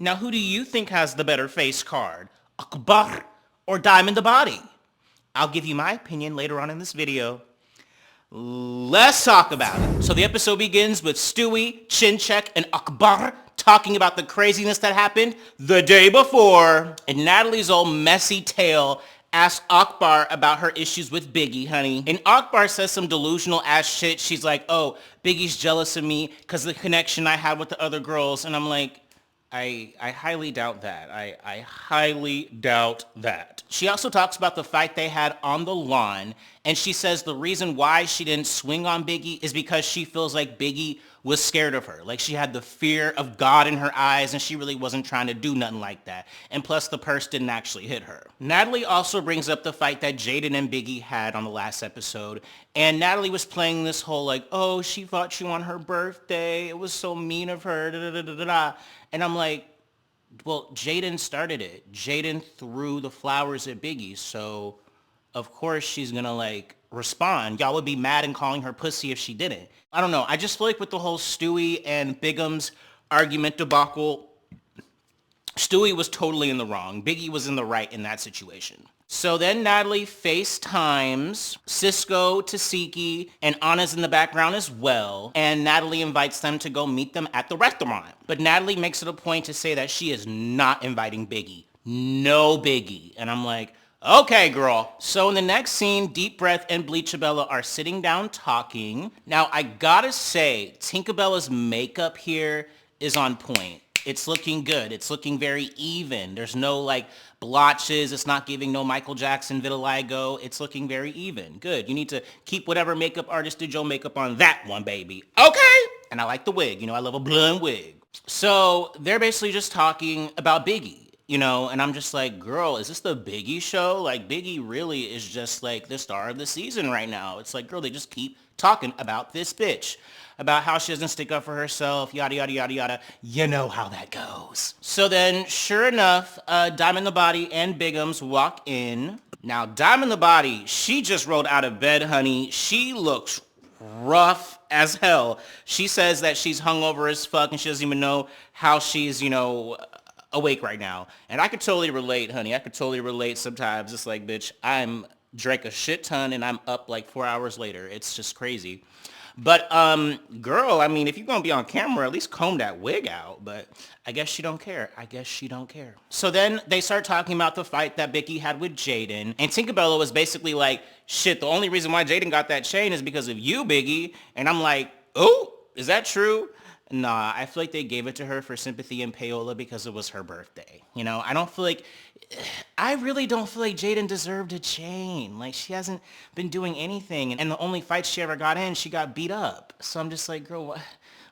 Now, who do you think has the better face card? Akbar or Diamond the Body? I'll give you my opinion later on in this video. Let's talk about it. So the episode begins with Stewie, Chinchek, and Akbar talking about the craziness that happened the day before. And Natalie's old messy tale asks Akbar about her issues with Biggie, honey. And Akbar says some delusional ass shit. She's like, oh, Biggie's jealous of me because of the connection I had with the other girls. And I'm like, I highly doubt that. I highly doubt that. She also talks about the fight they had on the lawn, and she says the reason why she didn't swing on Biggie is because she feels like Biggie was scared of her. Like she had the fear of God in her eyes, and she really wasn't trying to do nothing like that. And plus, the purse didn't actually hit her. Natalie also brings up the fight that Jaden and Biggie had on the last episode, and Natalie was playing this whole like, oh, she fought you on her birthday. It was so mean of her, da-da-da-da-da. And I'm like, well, Jaden started it. Jaden threw the flowers at Biggie, so of course she's gonna like respond. Y'all would be mad and calling her pussy if she didn't. I don't know. I just feel like with the whole Stewie and Bigum's argument debacle, Stewie was totally in the wrong. Biggie was in the right in that situation. So then Natalie FaceTimes Cisco, Tasiki, and Anna's in the background as well. And Natalie invites them to go meet them at the restaurant. But Natalie makes it a point to say that she is not inviting Biggie. No Biggie. And I'm like, okay, girl. So in the next scene, Deep Breath and Bleachabella are sitting down talking. Now, I gotta say, Tinkabella's makeup here is on point. It's looking good. It's looking very even. There's no like blotches. It's not giving no Michael Jackson vitiligo. It's looking very even. Good. You need to keep whatever makeup artist did your makeup on that one, baby. Okay. And I like the wig. You know, I love a blonde wig. So they're basically just talking about Biggie, you know, and I'm just like, girl, is this the Biggie show? Like Biggie really is just like the star of the season right now. It's like, girl, they just keep talking about this bitch. About how she doesn't stick up for herself, yada, yada, yada, yada. You know how that goes. So then, sure enough, Diamond the Body and Bigums walk in. Now, Diamond the Body, she just rolled out of bed, honey. She looks rough as hell. She says that she's hungover as fuck and she doesn't even know how she's, you know, awake right now. And I could totally relate, honey. I could totally relate sometimes. It's like, bitch, I'm drank a shit ton and I'm up like 4 hours later. It's just crazy. But, girl, I mean, if you're going to be on camera, at least comb that wig out. But I guess she don't care. I guess she don't care. So then they start talking about the fight that Biggie had with Jaden. And Tinkerbella was basically like, shit, the only reason why Jaden got that chain is because of you, Biggie. And I'm like, oh, is that true? Nah, I feel like they gave it to her for sympathy and payola because it was her birthday. You know, I really don't feel like Jaden deserved a chain. Like, she hasn't been doing anything. And the only fight she ever got in, she got beat up. So I'm just like, girl,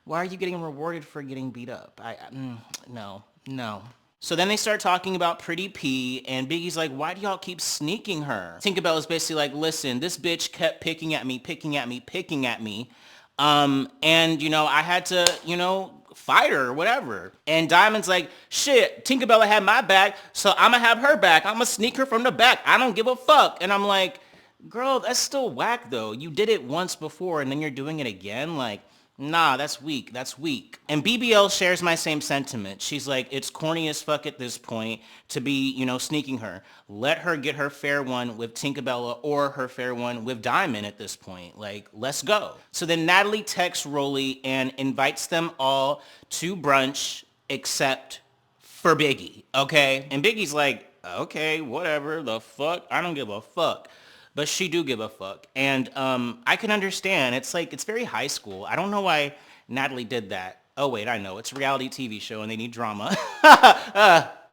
why are you getting rewarded for getting beat up? No. So then they start talking about Pretty P, and Biggie's like, why do y'all keep sneaking her? Tinkerbella's basically like, listen, this bitch kept picking at me. And, you know, I had to, you know, fight her or whatever. And Diamond's like, shit, Tinkerbella had my back, so I'm gonna have her back. I'm gonna sneak her from the back. I don't give a fuck. And I'm like, girl, that's still whack though. You did it once before and then you're doing it again. Like, nah, that's weak. And BBL shares my same sentiment. She's like, it's corny as fuck at this point to be, you know, sneaking her. Let her get her fair one with Tinkerbella or her fair one with Diamond at this point. Like, let's go. So then Natalie texts Rolly and invites them all to brunch except for Biggie, okay? And Biggie's like, okay, whatever, the fuck? I don't give a fuck. But she do give a fuck. And I can understand. It's like, it's very high school. I don't know why Natalie did that. Oh, wait, I know. It's a reality TV show and they need drama.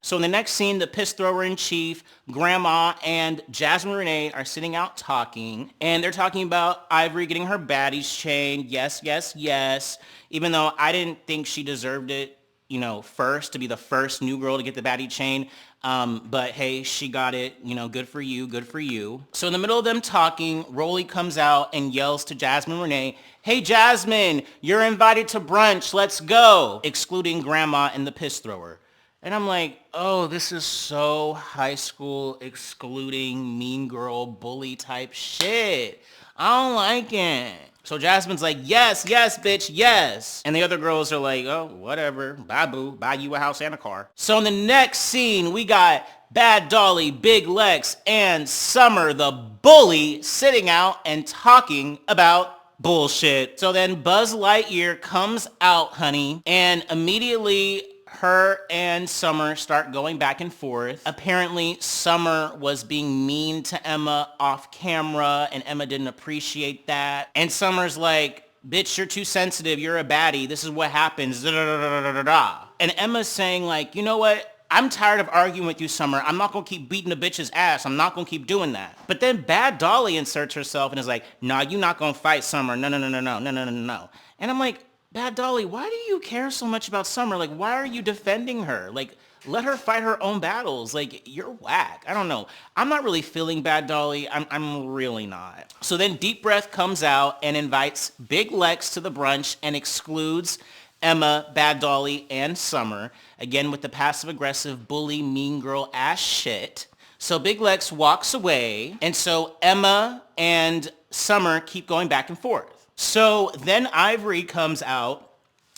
So in the next scene, the piss thrower in chief, Grandma, and Jasmine Renee are sitting out talking. And they're talking about Ivory getting her baddies chain. Yes, yes, yes. Even though I didn't think she deserved it, you know, first, to be the first new girl to get the baddie chain. But hey, she got it, you know, good for you, good for you. So in the middle of them talking, Rolly comes out and yells to Jasmine Renee, hey Jasmine, you're invited to brunch, let's go, excluding Grandma and the piss thrower. And I'm like, oh, this is so high school excluding mean girl bully type shit. I don't like it. So Jasmine's like, yes, yes, bitch, yes. And the other girls are like, oh, whatever. Bye, boo. Buy you a house and a car. So in the next scene, we got Bad Dolly, Big Lex, and Summer, the bully, sitting out and talking about bullshit. So then Buzz Lightyear comes out, honey, and immediately her and Summer start going back and forth. Apparently, Summer was being mean to Emma off camera, and Emma didn't appreciate that. And Summer's like, bitch, you're too sensitive. You're a baddie. This is what happens. Da, da, da, da, da, da. And Emma's saying like, you know what? I'm tired of arguing with you, Summer. I'm not going to keep beating the bitch's ass. I'm not going to keep doing that. But then Bad Dolly inserts herself and is like, nah, you not going to fight Summer. No, no, no, no, no, no, no, no, no. And I'm like, Bad Dolly, why do you care so much about Summer? Like, why are you defending her? Like, let her fight her own battles. Like, you're whack. I don't know. I'm not really feeling Bad Dolly. I'm really not. So then Deep Breath comes out and invites Big Lex to the brunch and excludes Emma, Bad Dolly, and Summer, again with the passive-aggressive bully, mean girl ass shit. So Big Lex walks away, and so Emma and Summer keep going back and forth. So then Ivory comes out,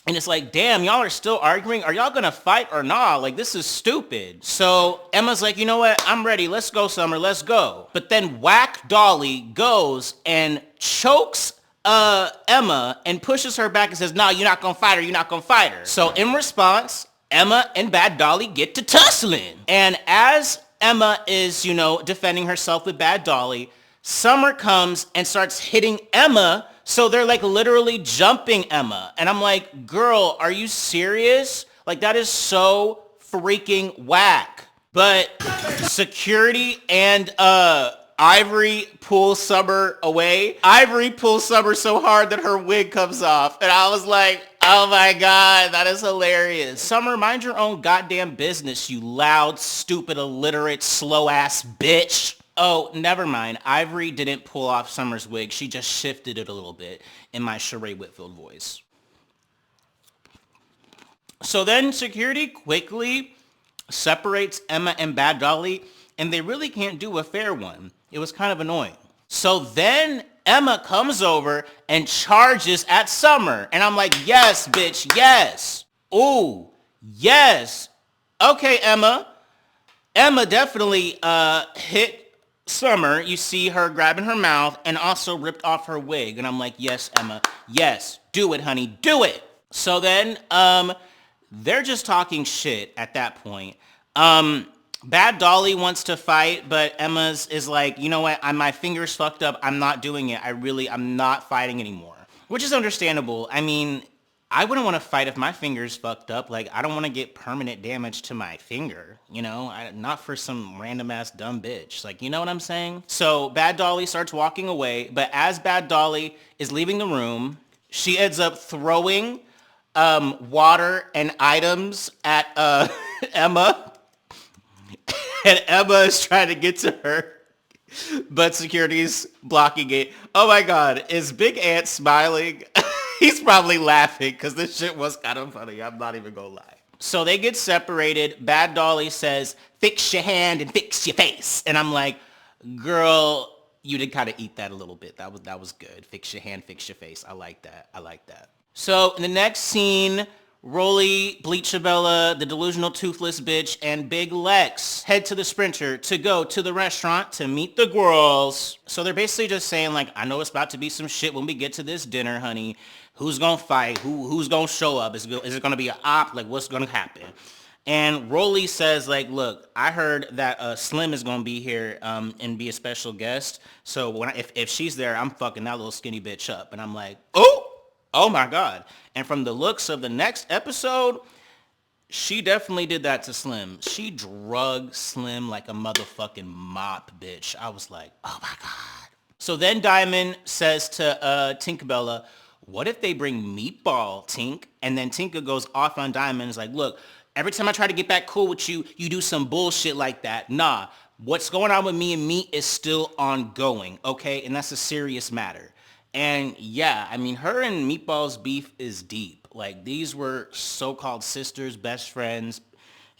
and it's like, damn, y'all are still arguing? Are y'all gonna fight or nah? Like, this is stupid. So Emma's like, you know what? I'm ready. Let's go, Summer. Let's go. But then Whack Dolly goes and chokes Emma and pushes her back and says, no, you're not gonna fight her, you're not gonna fight her. So in response, Emma and Bad Dolly get to tussling. And as Emma is, defending herself with Bad Dolly, Summer comes and starts hitting Emma. So they're like literally jumping Emma. And I'm like, girl, are you serious? Like, that is so freaking whack. But security and Ivory pulls Summer away. Ivory pulls Summer so hard that her wig comes off. And I was like, oh my God, that is hilarious. Summer, mind your own goddamn business, you loud, stupid, illiterate, slow-ass bitch. Oh, never mind. Ivory didn't pull off Summer's wig. She just shifted it a little bit in my Sheree Whitfield voice. So then security quickly separates Emma and Bad Dolly, and they really can't do a fair one. It was kind of annoying. So then Emma comes over and charges at Summer. And I'm like, yes, bitch, yes. Ooh, yes. Okay, Emma. Emma definitely hit Summer. You see her grabbing her mouth and also ripped off her wig. And I'm like, yes, Emma. Yes, do it, honey. Do it. So then they're just talking shit at that point. Bad Dolly wants to fight, but Emma's is like, you know what? My finger's fucked up. I'm not doing it. I'm not fighting anymore. Which is understandable. I mean, I wouldn't want to fight if my finger's fucked up. Like, I don't want to get permanent damage to my finger, not for some random ass dumb bitch. Like, you know what I'm saying? So Bad Dolly starts walking away, but as Bad Dolly is leaving the room, she ends up throwing water and items at Emma. And Emma is trying to get to her, but security's blocking it. Oh my God, is Big Ant smiling? He's probably laughing because this shit was kind of funny. I'm not even gonna lie. So they get separated. Bad Dolly says, fix your hand and fix your face. And I'm like, girl, you did kind of eat that a little bit. That was good. Fix your hand, fix your face. I like that. So in the next scene, Rolly, Bleachabella, the delusional toothless bitch, and Big Lex head to the Sprinter to go to the restaurant to meet the girls. So they're basically just saying, like, I know it's about to be some shit when we get to this dinner, honey. Who's gonna fight? Who's gonna show up? Is it gonna be an op? Like, what's gonna happen? And Rolly says, like, look, I heard that Slim is gonna be here and be a special guest. So if she's there, I'm fucking that little skinny bitch up. And I'm like, oh my God. And from the looks of the next episode, she definitely did that to Slim. She drugged Slim like a motherfucking mop, bitch. I was like, oh my God. So then Diamond says to Tinkerbella, what if they bring Meatball, Tink? And then Tinker goes off on Diamond and is like, look, every time I try to get back cool with you, you do some bullshit like that. Nah, what's going on with me and Meat is still ongoing, okay? And that's a serious matter. And yeah, I mean, her and Meatball's beef is deep. Like, these were so-called sisters, best friends,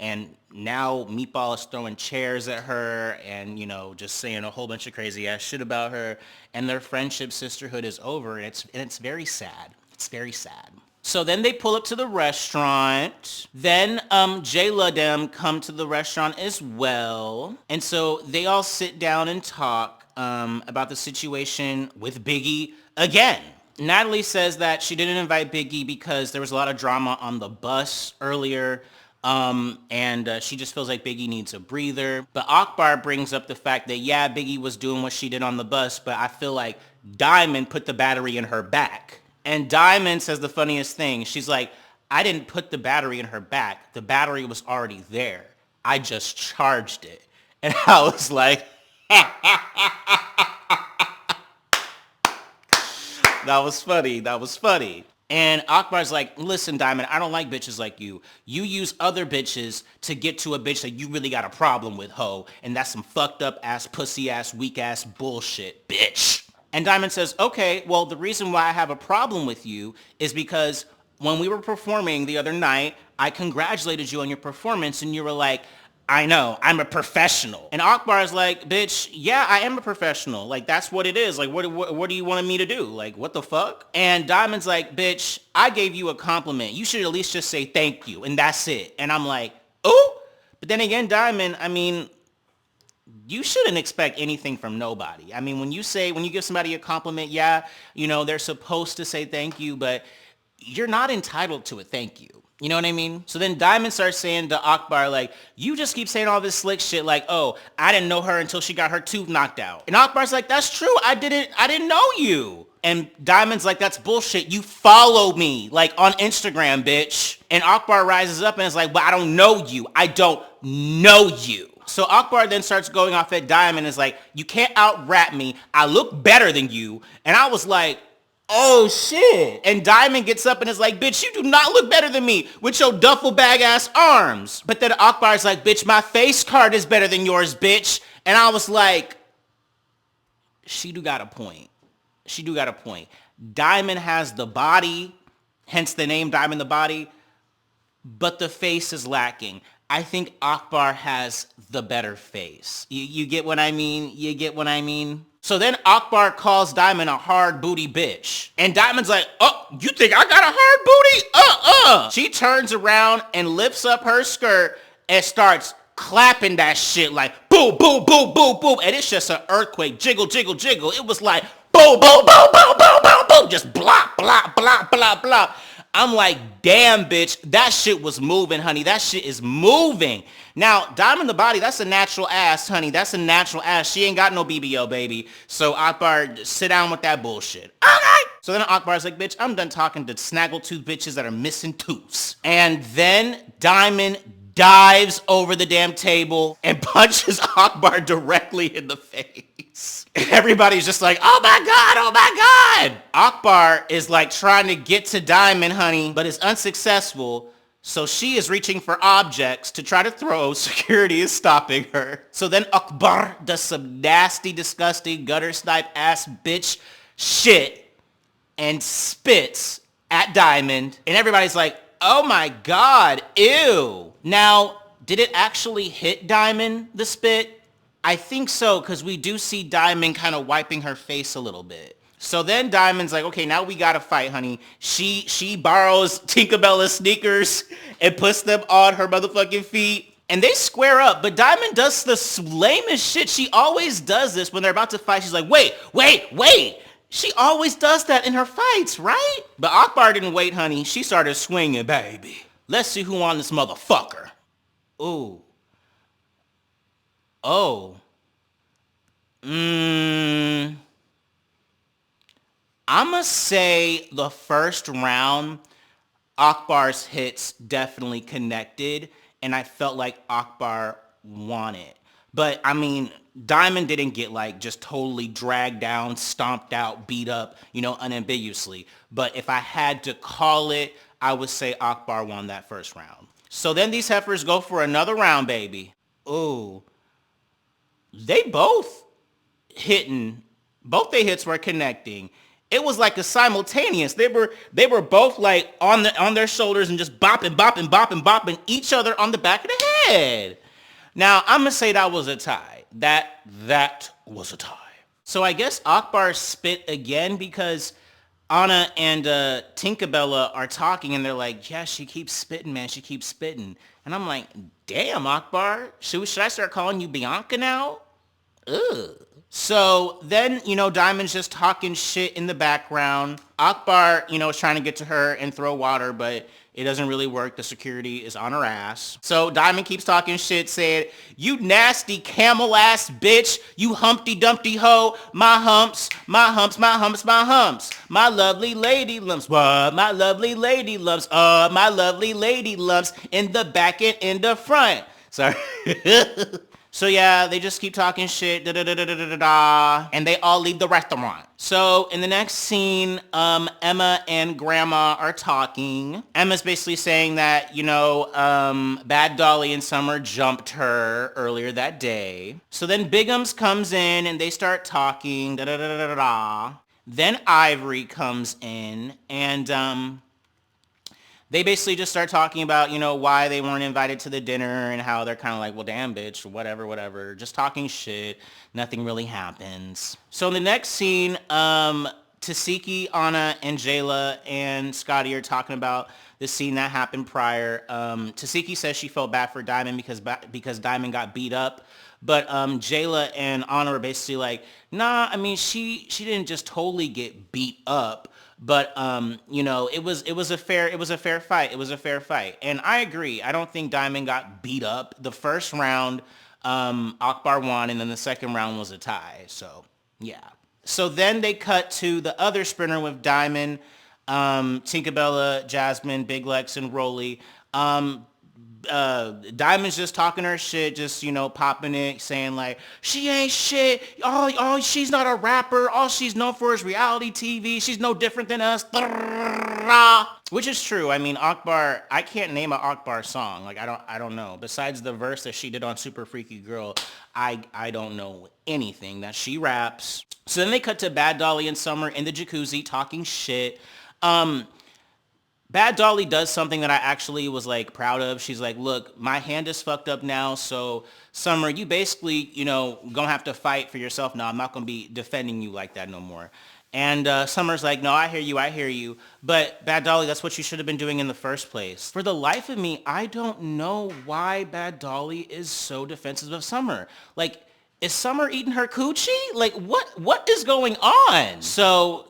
And now Meatball is throwing chairs at her and, you know, just saying a whole bunch of crazy ass shit about her. And their friendship, sisterhood is over. And it's very sad. It's very sad. So then they pull up to the restaurant. Then Jayla them come to the restaurant as well. And so they all sit down and talk about the situation with Biggie again. Natalie says that she didn't invite Biggie because there was a lot of drama on the bus earlier. And she just feels like Biggie needs a breather. But Akbar brings up the fact that, yeah, Biggie was doing what she did on the bus, but I feel like Diamond put the battery in her back. And Diamond says the funniest thing. She's like, I didn't put the battery in her back. The battery was already there. I just charged it. And I was like, that was funny. That was funny. And Akbar's like, listen, Diamond, I don't like bitches like you. You use other bitches to get to a bitch that you really got a problem with, ho. And that's some fucked up ass, pussy ass, weak ass bullshit, bitch. And Diamond says, okay, well, the reason why I have a problem with you is because when we were performing the other night, I congratulated you on your performance and you were like, I know, I'm a professional. And Akbar is like, bitch, yeah, I am a professional. Like, that's what it is. Like, what do you want me to do? Like, what the fuck? And Diamond's like, bitch, I gave you a compliment. You should at least just say thank you. And that's it. And I'm like, oh. But then again, Diamond, I mean, you shouldn't expect anything from nobody. I mean, when you give somebody a compliment, yeah, you know, they're supposed to say thank you, but you're not entitled to a thank you. You know what I mean? So then Diamond starts saying to Akbar, like, you just keep saying all this slick shit like, oh, I didn't know her until she got her tooth knocked out. And Akbar's like, that's true. I didn't know you. And Diamond's like, that's bullshit. You follow me, like, on Instagram, bitch. And Akbar rises up and is like, but I don't know you. I don't know you. So Akbar then starts going off at Diamond and is like, you can't out-rap me. I look better than you. And I was like, oh shit. And Diamond gets up and is like, bitch, you do not look better than me with your duffel bag ass arms. But then Akbar's like, bitch, my face card is better than yours, bitch. And I was like, she do got a point. She do got a point. Diamond has the body, hence the name Diamond the Body, but the face is lacking. I think Akbar has the better face. You get what I mean? You get what I mean? So then Akbar calls Diamond a hard booty bitch. And Diamond's like, oh, you think I got a hard booty? She turns around and lifts up her skirt and starts clapping that shit like boom, boom, boom, boom, boom. And it's just an earthquake. Jiggle, jiggle, jiggle. It was like boom, boom, boom, boom, boom, boom, boom. Just blah, blah, blah, blah, blah. I'm like, damn, bitch, that shit was moving, honey. That shit is moving. Now, Diamond the Body, that's a natural ass, honey. That's a natural ass. She ain't got no BBL, baby. So Akbar, sit down with that bullshit. Okay. So then Akbar's like, bitch, I'm done talking to snaggletooth bitches that are missing tooths. And then Diamond dives over the damn table and punches Akbar directly in the face. Everybody's just like, oh my God, oh my God. Akbar is like trying to get to Diamond, honey, but is unsuccessful. So she is reaching for objects to try to throw. Security is stopping her. So then Akbar does some nasty, disgusting, gutter snipe ass bitch shit and spits at Diamond. And everybody's like, oh my God, ew. Now, did it actually hit Diamond, the spit? I think so, because we do see Diamond kind of wiping her face a little bit. So then Diamond's like, okay, now we gotta fight, honey. She borrows Tinkerbella's sneakers and puts them on her motherfucking feet. And they square up, but Diamond does the lamest shit. She always does this when they're about to fight. She's like, wait. She always does that in her fights, right? But Akbar didn't wait, honey. She started swinging, baby. Let's see who on this motherfucker. Ooh. Oh. I'ma say the first round, Akbar's hits definitely connected, and I felt like Akbar won it. But, I mean, Diamond didn't get, like, just totally dragged down, stomped out, beat up, you know, unambiguously. But if I had to call it, I would say Akbar won that first round. So then these heifers go for another round, baby. Ooh. They both their hits were connecting. It was like a simultaneous. They were both like on their shoulders and just bopping each other on the back of the head. Now, I'm going to say that was a tie. That was a tie. So I guess Akbar spit again because Anna and Tinkerbella are talking and they're like, yeah, she keeps spitting, man. She keeps spitting. And I'm like, damn, Akbar. Should I start calling you Bianca now? Ugh. So then, Diamond's just talking shit in the background. Akbar, is trying to get to her and throw water, but it doesn't really work. The security is on her ass. So Diamond keeps talking shit, saying, you nasty camel ass bitch, you Humpty Dumpty hoe, my humps, my humps, my humps, my humps. My lovely lady lumps, what? My lovely lady lumps, my lovely lady lumps in the back and in the front. Sorry. So yeah, they just keep talking shit, and they all leave the restaurant. So in the next scene, Emma and Grandma are talking. Emma's basically saying that, Bad Dolly and Summer jumped her earlier that day. So then Bigums comes in and they start talking, Then Ivory comes in and, they basically just start talking about, why they weren't invited to the dinner and how they're kind of like, well, damn, bitch, whatever. Just talking shit. Nothing really happens. So in the next scene, Tasiki, Anna, and Jayla and Scotty are talking about the scene that happened prior. Tasiki says she felt bad for Diamond because Diamond got beat up. But Jayla and Anna were basically like, nah, I mean, she didn't just totally get beat up. But, it was a fair fight. It was a fair fight. And I agree. I don't think Diamond got beat up. The first round, Akbar won, and then the second round was a tie. So, yeah. So then they cut to the other sprinter with Diamond, Tinkerbella, Jasmine, Big Lex, and Rolly. Diamond's just talking her shit, just, popping it, saying like, she ain't shit. Oh, she's not a rapper. All she's known for is reality TV. She's no different than us. Which is true. I mean, Akbar, I can't name an Akbar song. Like, I don't know. Besides the verse that she did on Super Freaky Girl, I don't know anything that she raps. So then they cut to Bad Dolly and Summer in the jacuzzi talking shit. Bad Dolly does something that I actually was like proud of. She's like, look, my hand is fucked up now. So Summer, you basically, gonna have to fight for yourself now. I'm not gonna be defending you like that no more. And Summer's like, no, I hear you. But Bad Dolly, that's what you should have been doing in the first place. For the life of me, I don't know why Bad Dolly is so defensive of Summer. Like, is Summer eating her coochie? Like, what is going on? So,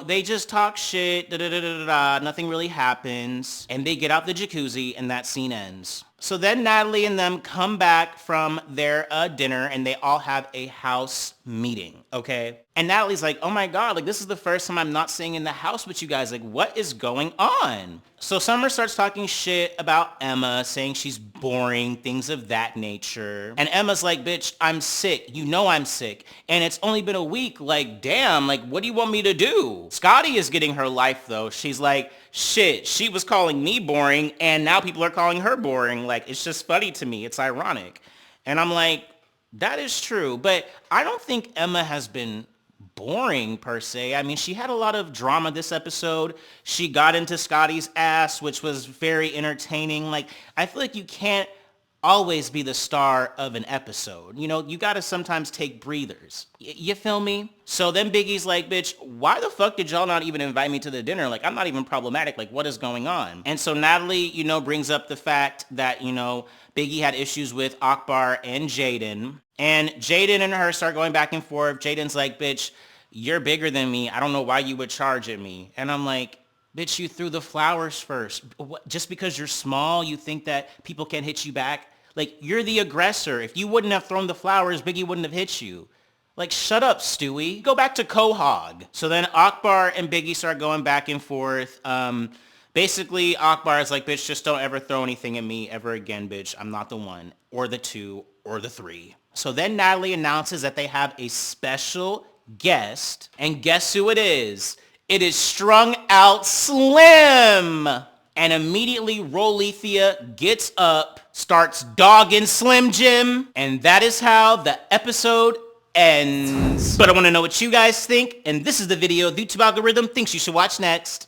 they just talk shit, nothing really happens, and they get out the jacuzzi, and that scene ends. So then Natalie and them come back from their dinner, and they all have a house meeting, okay? And Natalie's like, oh my God, like, this is the first time I'm not staying in the house with you guys. Like, what is going on? So Summer starts talking shit about Emma, saying she's boring, things of that nature. And Emma's like, bitch, I'm sick. You know I'm sick. And it's only been a week. Like, damn, like, what do you want me to do? Scotty is getting her life, though. She's like, shit, she was calling me boring, and now people are calling her boring. Like, it's just funny to me. It's ironic. And I'm like, that is true. But I don't think Emma has been boring per se. I mean, she had a lot of drama this episode. She got into Scotty's ass, which was very entertaining. Like, I feel like you can't always be the star of an episode. You got to sometimes take breathers. You feel me? So then Biggie's like, bitch, why the fuck did y'all not even invite me to the dinner? Like, I'm not even problematic. Like, what is going on? And so Natalie, brings up the fact that, Biggie had issues with Akbar and Jaden. And Jaden and her start going back and forth. Jaden's like, bitch, you're bigger than me. I don't know why you would charge at me. And I'm like, bitch, you threw the flowers first. Just because you're small, you think that people can hit you back? Like, you're the aggressor. If you wouldn't have thrown the flowers, Biggie wouldn't have hit you. Like, shut up, Stewie. Go back to Quahog. So then Akbar and Biggie start going back and forth. Basically, Akbar is like, bitch, just don't ever throw anything at me ever again, bitch. I'm not the one, or the two, or the three. So then Natalie announces that they have a special guest. And guess who it is? It is Strung Out Slim. And immediately Rolethea gets up, starts dogging Slim Jim. And that is how the episode ends. But I want to know what you guys think, and this is the video the YouTube algorithm thinks you should watch next.